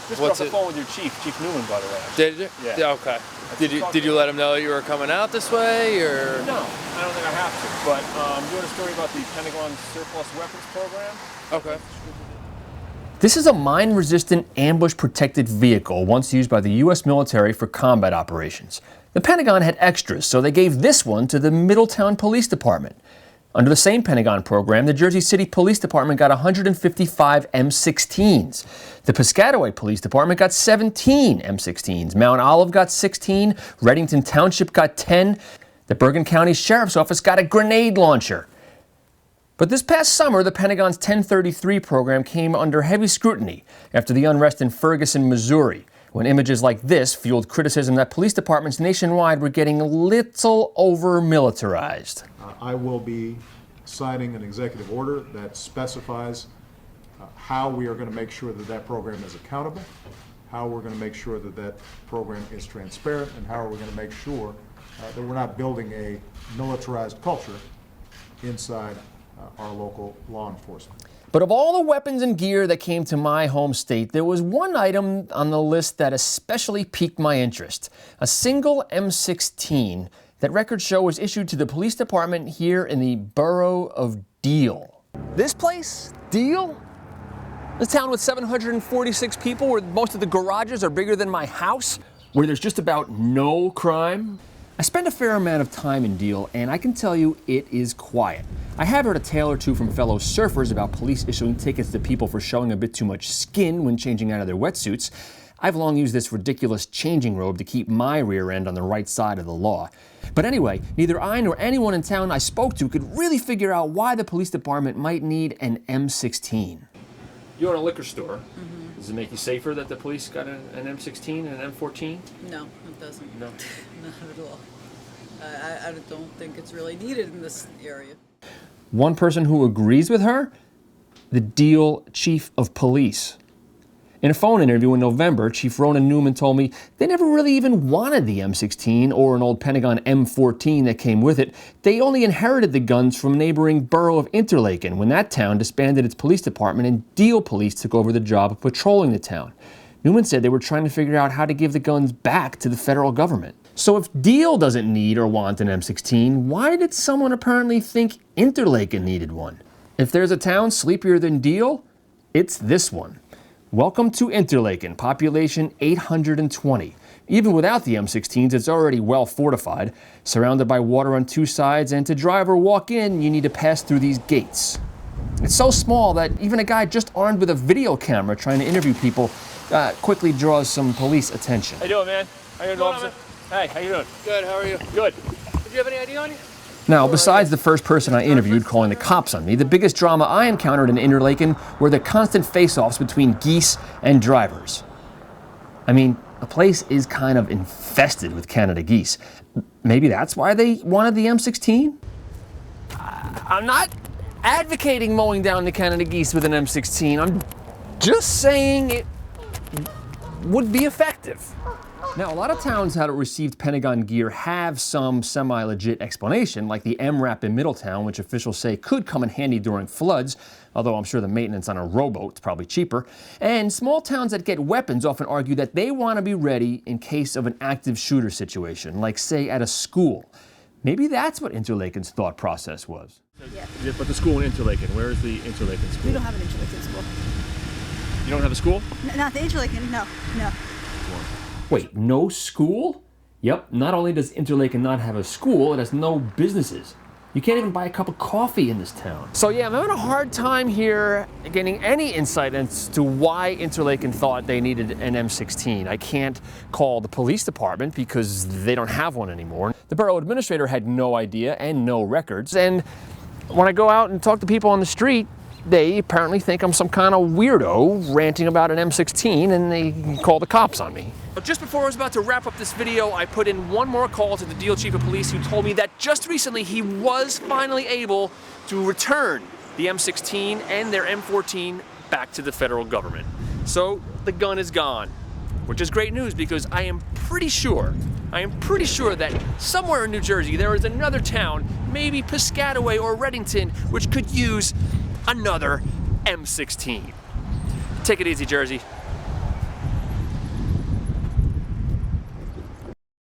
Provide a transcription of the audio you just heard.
Just got off the phone with your chief, Chief Newman, by the way. Did you? Yeah. Okay. Did you let him know you were coming out this way, or? No, I don't think I have to. But I'm doing a story about the Pentagon surplus weapons program. Okay. This is a mine-resistant, ambush-protected vehicle once used by the U.S. military for combat operations. The Pentagon had extras, so they gave this one to the Middletown Police Department. Under the same Pentagon program, the Jersey City Police Department got 155 M-16s. The Piscataway Police Department got 17 M-16s. Mount Olive got 16. Reddington Township got 10. The Bergen County Sheriff's Office got a grenade launcher. But this past summer, the Pentagon's 1033 program came under heavy scrutiny after the unrest in Ferguson, Missouri, when images like this fueled criticism that police departments nationwide were getting a little over-militarized. I will be signing an executive order that specifies how we are going to make sure that that program is accountable, how we're going to make sure that that program is transparent, and how we're going to make sure that we're not building a militarized culture inside our local law enforcement. But of all the weapons and gear that came to my home state, there was one item on the list that especially piqued my interest. A single M16 that records show was issued to the police department here in the borough of Deal. This place? Deal? This town with 746 people where most of the garages are bigger than my house, where there's just about no crime. I spend a fair amount of time in Deal, and I can tell you it is quiet. I have heard a tale or two from fellow surfers about police issuing tickets to people for showing a bit too much skin when changing out of their wetsuits. I've long used this ridiculous changing robe to keep my rear end on the right side of the law. But anyway, neither I nor anyone in town I spoke to could really figure out why the police department might need an M16. You own a liquor store. Mm-hmm. Does it make you safer that the police got an M16 and an M14? No, it doesn't. No? Not at all. I don't think it's really needed in this area. One person who agrees with her? The Deal Chief of Police. In a phone interview in November, Chief Ronan Newman told me they never really even wanted the M16 or an old Pentagon M14 that came with it. They only inherited the guns from neighboring borough of Interlaken when that town disbanded its police department and Deal Police took over the job of patrolling the town. Newman said they were trying to figure out how to give the guns back to the federal government. So if Deal doesn't need or want an M16, why did someone apparently think Interlaken needed one? If there's a town sleepier than Deal, it's this one. Welcome to Interlaken, population 820. Even without the M16s, it's already well fortified, surrounded by water on two sides, and to drive or walk in, you need to pass through these gates. It's so small that even a guy just armed with a video camera trying to interview people quickly draws some police attention. How you doing, man? How you doing, officer? Hey, how you doing? Good, how are you? Good. Did you have any ID on you? Now, besides the first person I interviewed calling the cops on me, the biggest drama I encountered in Interlaken were the constant face-offs between geese and drivers. I mean, the place is kind of infested with Canada geese. Maybe that's why they wanted the M16? I'm not advocating mowing down the Canada geese with an M16. I'm just saying it would be effective. Now, a lot of towns that received Pentagon gear have some semi-legit explanation, like the MRAP in Middletown, which officials say could come in handy during floods, although I'm sure the maintenance on a rowboat is probably cheaper. And small towns that get weapons often argue that they want to be ready in case of an active shooter situation, like, say, at a school. Maybe that's what Interlaken's thought process was. Yeah. But the school in Interlaken, where is the Interlaken school? We don't have an Interlaken school. You don't have a school? Not the Interlaken, no. Wait, no school? Yep, not only does Interlaken not have a school, it has no businesses. You can't even buy a cup of coffee in this town. So yeah, I'm having a hard time here getting any insight as to why Interlaken thought they needed an M16. I can't call the police department because they don't have one anymore. The borough administrator had no idea and no records. And when I go out and talk to people on the street, they apparently think I'm some kind of weirdo ranting about an M16 and they call the cops on me. Just before I was about to wrap up this video, I put in one more call to the Deal Chief of Police who told me that just recently he was finally able to return the M16 and their M14 back to the federal government. So the gun is gone, which is great news because I am pretty sure that somewhere in New Jersey there is another town, maybe Piscataway or Reddington, which could use another M16. Take it easy, Jersey.